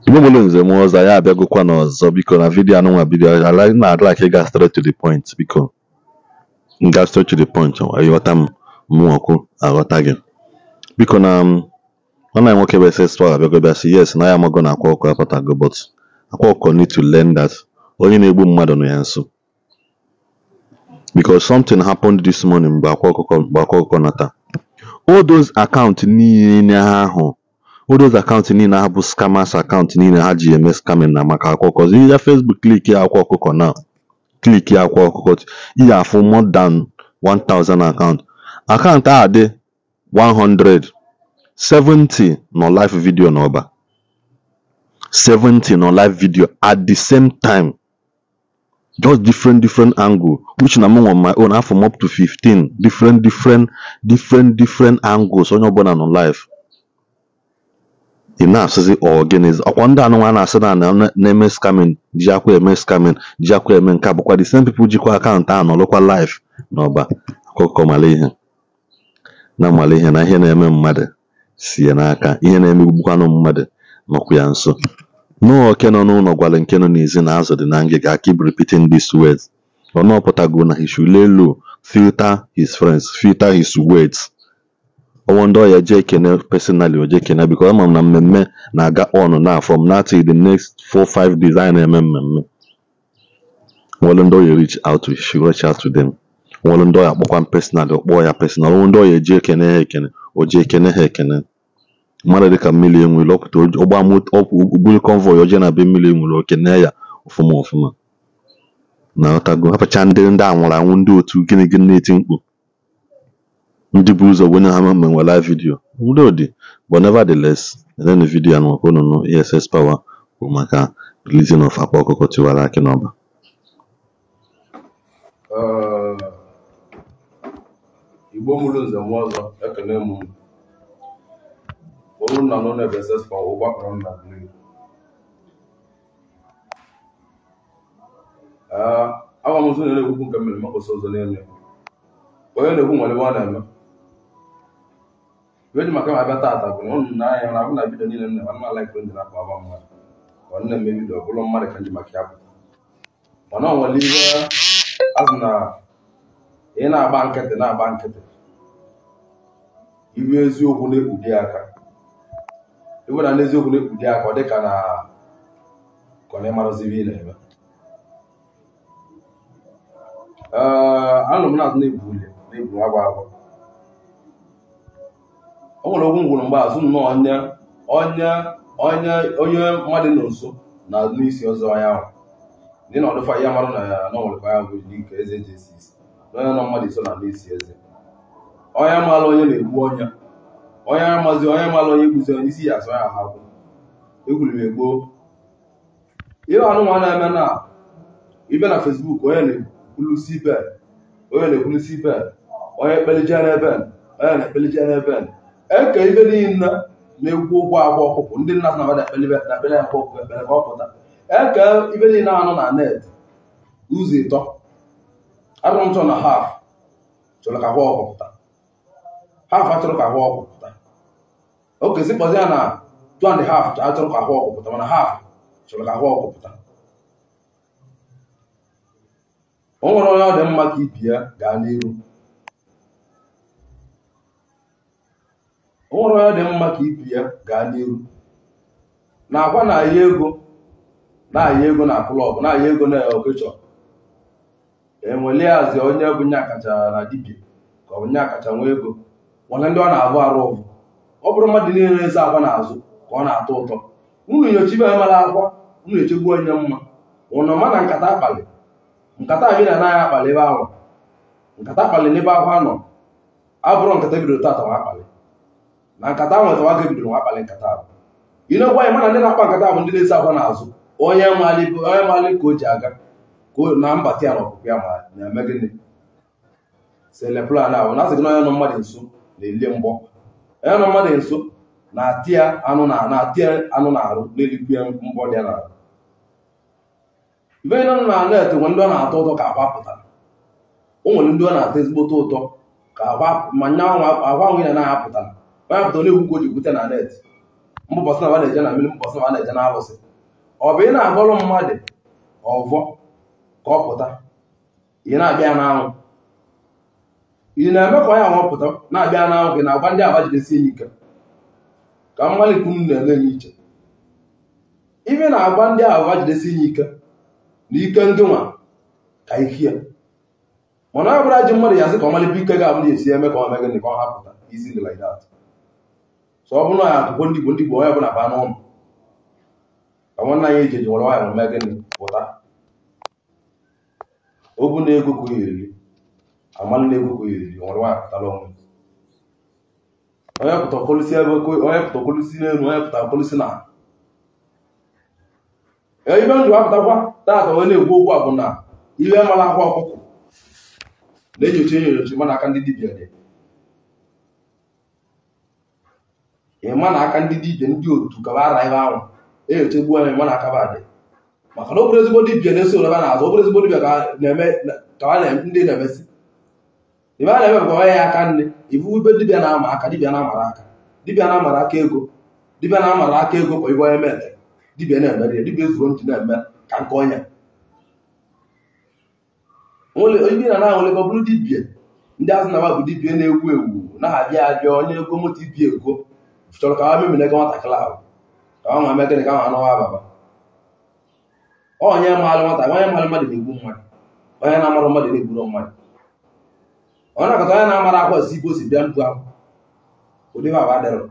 Igbo Nze m ọzọ ya abịagokwa n'ọzọ biko na vidiyo anụnwa bido I'd like ịga straight to the point biko nga straight to the point ịghọta m mụọkụ aghọta gị biko na ọ na nwoke bụ SSPower abịago bịa sị yes na ya amago na Akwa Okuko apụtago but Akwa Okuko need to learn that onye na-egbu mmadụ nọ ya nso because something happened this morning mgbe Akwa Okuko nata all those account niile ahụ all those accounts niile ha bụ scammers account niile ha ji eme scamming na maka Akwa Okuko ya Facebook click ya Akwa Okuko now click ya Akwa Okuko ihe afọ more than 1000 account a dị 170 no live video n'ọba 70 no live video at the same time just different angle which na me on my own have from up to 15 different angles onye ọbụla no live ị na-asịzi organize ọkwa ndị anụnwa na-asị na-eme scamming ji akwa eme scamming ji akwa eme nke bụkwa the same people jikwa akaụntụ ahụ nọlụkwa live n'ọba Akwa Okuko mara ihe na ihe na-eme mmadụ si ya n'aka ihe na-emegbukwanụ mmadụ nọkwa ya nso n'oke nọ n'ụlọ gwara nke nọ n'ezi na azụ dị na ngịga keep repeating these words ọ nọpụtago na he should lay low filter his friends filter his words ọwọndọ ya je ekene personally oje ekene because ama m na mmemme na-aga on na from now till the next 4-5 days anyị na-eme mmemme ọwọndọ ya reach out to them ọwọndọ ya akpọkwa personally ọkpọ ya personal ọwọndọ ya eje ekene ha ekene oje ekene ha ekene mmadụ dịka mmiri enwere ọpụta ọgbụgburu convoy oje na be mmiri enwere okene ya ọfụma na ọtago hapacha ndị anwụrụ anwụ ndị otu gịnị na-eti mkpu ndị bụ ụzọ wenye ha menwe live video udo dị but nevertheless then the video anụ no SSPower bụ maka releasing of Akwa Okuko Tiwaraki n'ọba Igbo Nze m ọzọ ekene m olu na nọ n'ebe SSPower ụgbakọrọ na blue awa m na na-ekwu nke mmiri makọsa ọzọ na-eme onye na-ekwu nwere ebe ọ na-eme weji maka ma abịa tata bụ na ụnụ na-anya na abụ na vidio niile nne ma like ndị na-akpa agba mmadụ ọ nne eme vidio bụrụ mmadụ ka nji maka ya bụ mana ọ nwere ihe azụ na ị na-agba nkịtị iwe eziokwu na-ekpudi aka iwe na n'eziokwu na-ekpudi aka ọ dịka na kọna ịmarụzivi na-eme anụ m na-azụ na-ebu agwa o nwere okwu ngwuru mgbe azụ nnọọ onye mmadụ nọ nso na n'isi ọzọ ya ahụ ndị na ọdụfa ya marụ na ya na nwere ya bụ ike eze ji esi isi onye nọ mmadụ iso na n'isi eze onye mara onye na-egbu onye mara onye gbuzi onye isi ya asọ ya ha bụ egwuriri egbo ihe anụmanụ na-eme na ibe na Facebook onye na-ekwulusi ibe onye ekpelije n'ebe eke ibe niile na-ekwu ụgwọ Akwa Okuko ndị nna na ekpele Akwa Okuko ekpele ka ọ pụta eke ibe niile anọ na net ụzọ ịtọ arụmchọ na half chọrọ ka Akwa Okuko pụta half achọrọ ka Akwa Okuko pụta oke si kpọzi ya na 2.5 achọrọ ka Akwa Okuko pụta mana half chọrọ ka Akwa Okuko pụta o nwere onye ọ dị mma ka ibi ya gaa n'iru na akwa na-ayị ego na klọb na-ayị ego na okechọ enweli azị onye bụ nye akacha na dibia ka ọ bụ nye akacha nwee ego nwere ndị ọ na-abụ arụ ọgwụ ọ bụrụ mmadụ niile eze akwa n'azụ ka ọ na-atọ ụtọ unu nyochibe mara akwa unu echegbu onye mma ụnọ ma na nkata akpali nkata anyị na-anaghị akpali ebe ahụ nkata akpali n'ebe akwa nọ abụrụ nkata bidoro tata nwa akpali na nkata ahụ nweta nwaga bidoro nwa akpali nkata ahụ inekwa anyị mana ndị na-akpa nkata bụ ndị na-esi akwa n'azụ onye mali ka o ji aga na mbata ya na ọpụpụ ya ma na-eme gịnị seleplan ahụ na asị gị na onye nọ mmadụ nso na-elie mgbọ onye nọ mmadụ nso na-atị anụ na-arụ na-elikwu ya mgbọ dị ya n'arụ ibe nọ na net nwe ndị ọ na-atọ ụtọ ka akwa pụtara o nwere ndị ọ na-atọ ezigbote ụtọ ka akwa ma nya akwa nwunye na-ahapụtara onye apụta na-egwu ka o ji gwute na net mbụbọsị na na-eje na mmiri mbụbọsị na na-eje na alụsị ọ bụ ị na-agọrọ mmadụ ọvọ ka ọ pụta ị na-abịa n'anwụ ị na-eme ka onye anwụpụta na-abịa n'anwụ gị na-agba ndị aba jidesi enyi ike ka mmalikwu m na-eme enye iche ibe na-agba ndị aba jidesi enyi ike na ike ndị nwa ka ike ya mana ọ bụla ji mmadụ ya sị ka ọmalịbụ ike ga-abụ esi eme ka ọ mee gịnị ka ọ hapụta easily like that so ọ bụrụ na ya akụkọ ndị Igbo onye ọbụla baa n'ụlọ ka nwanne anyị eji nwere nwaanyị mee gịnị pụta obu na ego ka o yiri amalị na ego ka o yiri nwere nwaanyị pụtara onwe onye pụta polisi ebe onye pụta polisi n'elu onye pụta polisi na ibe ndụ apụtakwa taata onye na-ekwu okwu a bụ na ihe mara akwa ọkụkọ na-enyocha enyocha mana aka ndị dibịa dị ịma na aka ndị dibịa ndị otu ka ara ebe ahụ enyochagbu anya mana aka ba dị maka na ọ bụrụ ezigbo dibịa na-eso ebe na-azụ ọ bụrụ ezigbo dibịa ka ndị na-emesi ibe a na-eme bụ onye ya aka nne ibu ube dibịa na-ama aka dibịa na-amara aka dibịa na-amara aka ego dibịa na-amara aka ego kwa ibe onye mere dibịa na-emere ya dibịa ezuru ntị na-eme ka nke ọnya ibi na na-ahụle ka ọ bụrụ dibịa ndị azụ na bụ dibịa na-ewu ewu na-abịa abịa onye ego moto ibi ego chọrọ ka ha memere ego nwatakịrị ahụ ka ha nwa mee gịnị ka ha anọwa ababa onye maalụ nwata onye maalụ mmadụ na-egbu mmadụ onye na-amarụ mmadụ na-egburu mmadụ ọ na-akọta onye na-amara akwa si Igbo si bịa mkpu ahụ ụdị ha adịrọ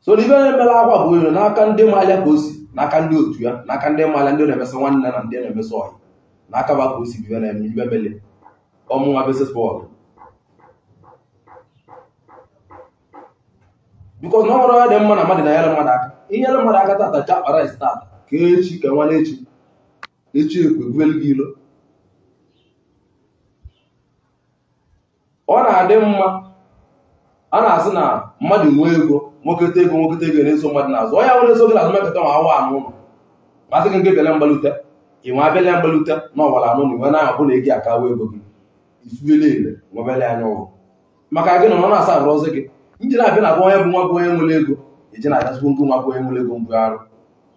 so n'ibe na-emela akwa bụ onye n'aka ndị maalịa ka o si n'aka ndị otu ya n'aka ndị maalịa ndị na-emesa nwanne na ndị na-emesa ọhịa n'aka ba ka o si bibe na-eme ibe mele ọmụnwa baseball because na ọrụ ya dị mma na mmadụ na-enyere mmadụ aka inyere mmadụ aka tata chakpara isi tata ka echi ka nwa echi ekwe buelu gị ilo ọ na-adị mma a na-asị na mmadụ nwee ego nwokete ego na-eso mmadụ n'azụ onye ahụ na-eso gị n'azụ mekọta ma awa anụ ụlọ masị gị nke bịala mgbalute inwe abịala mgbalute na ọwara anụ na inwe na ahụ na ego akawa ego gị isuele ile nwebele anya ụgwọ maka gị na ọ na-asa arụ ọzọ gị ndị na-abịa na abụ onye bụ nwa bụ onye nwere ego eji na-agazigbo ngụ nwa bụ onye nwere ego mbugharụ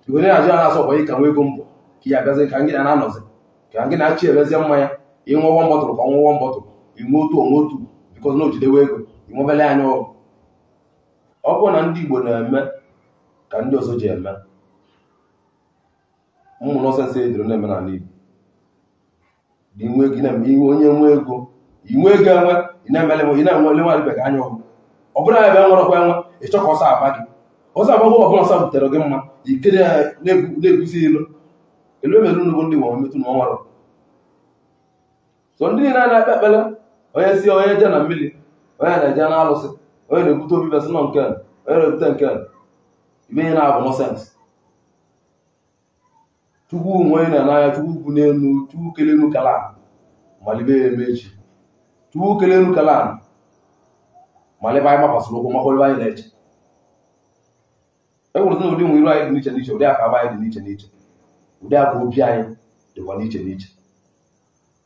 igwe na-ajụ ya na-asọ ọkwa ka nwe ego mbụ ka ya agazi ka ngị na-anọzi ka ngị na-achị ebezie mmanya inwe ụgwọ mbọtụrụ ka ọnwụ ụgwọ mbọtụrụ inwe otu bikọz na ojidewe ego inwebele anya ọgwụ ọ bụrụ na ndị Igbo na-eme ka ndị ọzọ ji eme ụmụ nọsensị edoro na-eme n'ala Igbo dị nwe gị na-eme iwe onye nwe ego inwe ego enwe ị na-emele nwaanyị bega anya ọgwụ ọ bụrụ ya ebe nwerọkwa enwe ịchọ ka ọsọ aba gị ọsọ abago ọbụla ọsọ butere gị mma ikere ya na-egusi elu emere nnugbo ndị nwe metụ na ọnwara so ndị niile na-akpe ekpele onye si onye je na mmiri onye na-eje na alụsị onye na-ebute obi besị nọ nke onye na-ebute nke ibe ihe na-abụ nọsensị chukwu nwe onye na-ananya chukwu ugwu n'elu chukwu kele elu kalan malibe ya eme echi chukwu kele elu kalan malebe anyị gbakwasịrị ụkwụ maka anyị na-eche e nwere ụdị nwe iru anyị dị n'iche n'iche ụdị aka aba anyị dị n'iche n'iche ụdị aka obi anyị dịkwa n'iche n'iche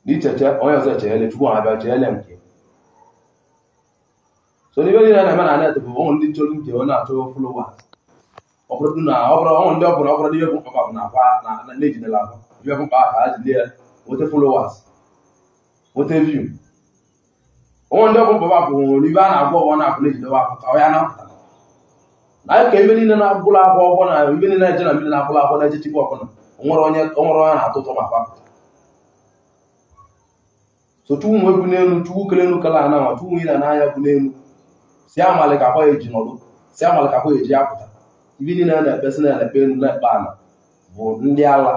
n'icheche onye ọzọ echeghele chukwu ha bịa cheghele nke so n'ibe niile na-eme na net bụ ụmụ ndị nchọrọ nke ọ na-achọ followers ọ bụrụ na ụmụ ndị ọbụla ọ bụrụ ihe bụ mkpa bụ na akwa na ejidela akwa ihe bụ mkpa ka ha jide ya nweta followers nweta view ụmụ ndị ọbụ mkpa bụ nwere ibe a na-agwa ọgbọ na-akụ na-ejidewa akwa ka ọ ya na-apụta na ka ibe niile na-abụla akwa ọgbọ na ibe niile na-eje na mmiri na-abụla akwa na-eje chikwa ọbụla onwere onye na-atụ ụtọ ma apụta so chukwu nwe bụ n'elu chukwu kele elu kala ana ma chukwu ile n'anya bụ n'elu si amalị ka akwa eji nọdụ si amalị ka akwa eji apụta ibe niile na-ekpesị na-ekpe elu na-ekpe ala bụ ndị ala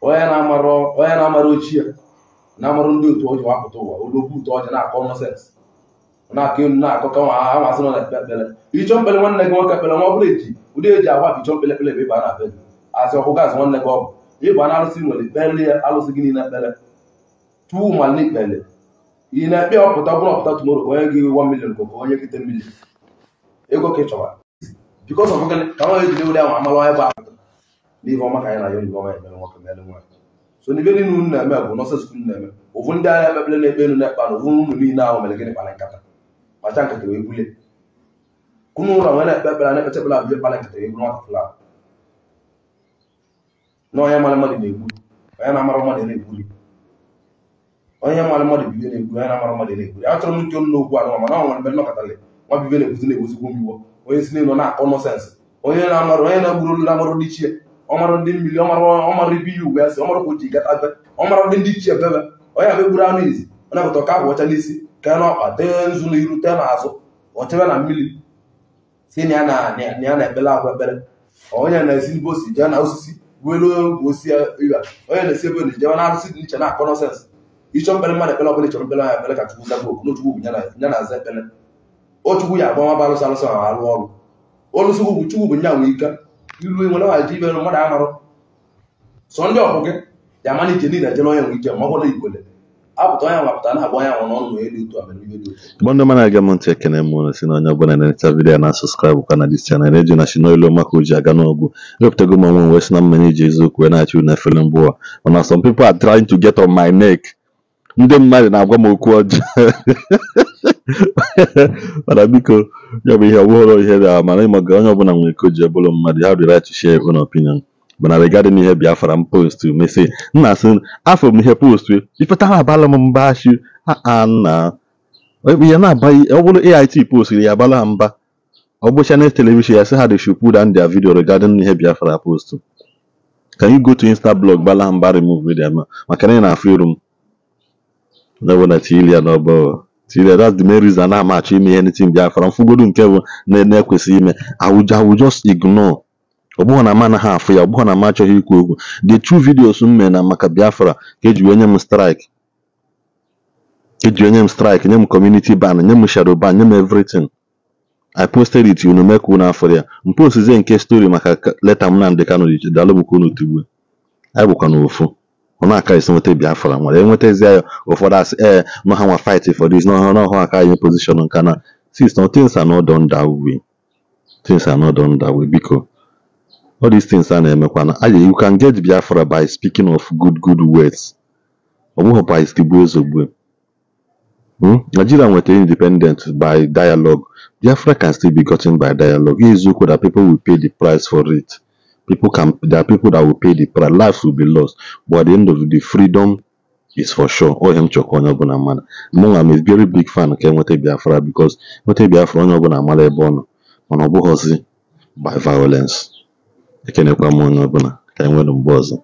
onye na-amara ochie na-amarụ ndị otu ọjị wapụta ụwa olokwu ụtọ ọjị na-akọ nọsensị na-akọ elu na-akọ ka nwa ha masị nọ na-ekpe ekpere ịchọ mkpere nwanne gị nwoke ekpere nwa bụrụ eji ụdị eji agwa bụ ịchọ mkpere ekpere ebe ịba na be gị asị ọkụ gaazị nwanne gị ọ bụ ịba na alụsị nwere ikpere ya alụsị gị niile ekpere tuwu malị ikpere ị na-ekpe ọpụta bụrụ ọpụta tumoro ka onye gị 1 million ka onye gị 10 million ego ka ị chọrọ bikọs ọf gịnị ka nwa ejide ụdị ahụ amalụ onye bụ apụta n'ihe ọma ka anyị na ya oyibo ọma emere nwoke mere nwaanyị so n'ibe niile unu na-eme bụ nọsensị unu na-eme ofu ndị agha emebele na-ekpe elu na-ekpe na ofu unu niile ahụ mere gịnị kpara nkata macha nkata wee bule kunu ụlọ nwere ekpekpere na-ekpechekpere abụọ kpara nkata egwu nwatakịrị ahụ na onye mara mmadụ na-egbu onye na-amara mmadụ na-egburi onye mara mmadụ bibe na-egbu onye na-amara mmadụ na-egburi achọrọ m nke n'okwu anụ mana ọ nwere mgbe nnọkọtali nwa bibe na-eguzi na-eguzigwo m iwo onye si n'elu na-akọ nọsensị onye na-amara onye na-egburu olu na-amarụ ndị ichie ọmarụ ndị mmiri ọmarụ ibe iyi ugwe asị ọmarụ ka o ji gata be ọmarụ ndị ichie bebe onye abịa gburu anụ izi onye pụta ka ahụ ọcha n'isi ka ya n'ọkpa tee nzu na iru tee n'azụ ọchebe na mmiri si na ya na-ekpele akwa ekpere onye na-esi n'ebe osi jee na osisi gwelu osi iga onye na-esi ebe na-ejewe na arụsị dị iche na-akọ nọsensị ịchọ mkpere mmadụ ekpele ọbụla ịchọrọ mkpele anya ekpele ka Chukwu zago oku n'Chukwu bụ ya na-aza ekpele o Chukwu ya agba nwa alụsị alụsị ma alụ ọrụ olusi ugwu Chukwu bụ nya nwee ike ilu nwere nwaji ibe mmadụ amarụ sọ ndị ọkụ gị ya ama iche niile eje n'onye nwee ike ma ọ bụrụ Igwele apụta onye nwapụta na-agba onye nwụ n'ọnụ elu otu amamihe dị otu Igbo ndị mana aga m ntị ekene m si na onye ọbụla na-eneta vidiyo na subscribe kwa na dis channel eji na shinoilo maka oji aga n'ọgwụ ewepụtago m onwe wee si na mmanya iji eziokwu wee na-achị na efere mbụwa mana some people are trying to get on my neck ndị mmadụ na-agwa m okwu ọjọọ mana biko ya bụ ihe ọbụghọrọ ihe dị mana ịmaga onye ọbụla nwere ike o ji ebụrụ mmadụ ya dị right to share your own opinion mana regarding ihe Biafra m post mesi nna asị afọ m ihe post ifetara abala m mba achị nna ya na-abaghị ọ bụrụ AIT post ya abala ha mba ọ bụ channel television ya sị ha they should put down their video regarding ihe Biafra post. Can you go to Insta blog bala ha mba remove video maka na ị na-afụ iru m never na Tilia no bo Tilia that's the main reason I'm actually me anything Biafra mfugodu nke bụ na-ekwesị ime I will just ignore ọbụghọ na mana ha afụ ya ọbụghọ na ma achọghị ikwu okwu the two videos m mee na maka Biafra ka eji wenye m strike nye m community ban nye m shadow ban nye m everything I posted it unu mee ka unu afọ ya mpostizie nke story maka leta m na ndị Kano dị dalụ m ka unu tigwe anyị bụkwa n'ofu ọ na-aka isi nweta Biafra nwere enwetazi ya ụfọdụ asị no ha nwa fight for this no ha aka anyị position nka na since things are not done that way biko all these things are na-emekwa you can get Biafra by speaking of good words ọ bụghị by istigbu ezogbu Nigeria nwetara independent by dialogue Biafra can still be gotten by dialogue eziokwu that people will pay the price for it there are people that will pay the price lives will be lost but at the end of the day freedom is for sure ọ hem chọkwa onye ọbụla mmadụ mụ am a very big fan ka enweta Biafra because nweta Biafra onye ọbụla mara ebe ọ nọ mana ọ bụghọzi by violence ekenekwa m onye ọbụla ka enwere mgbe ọzọ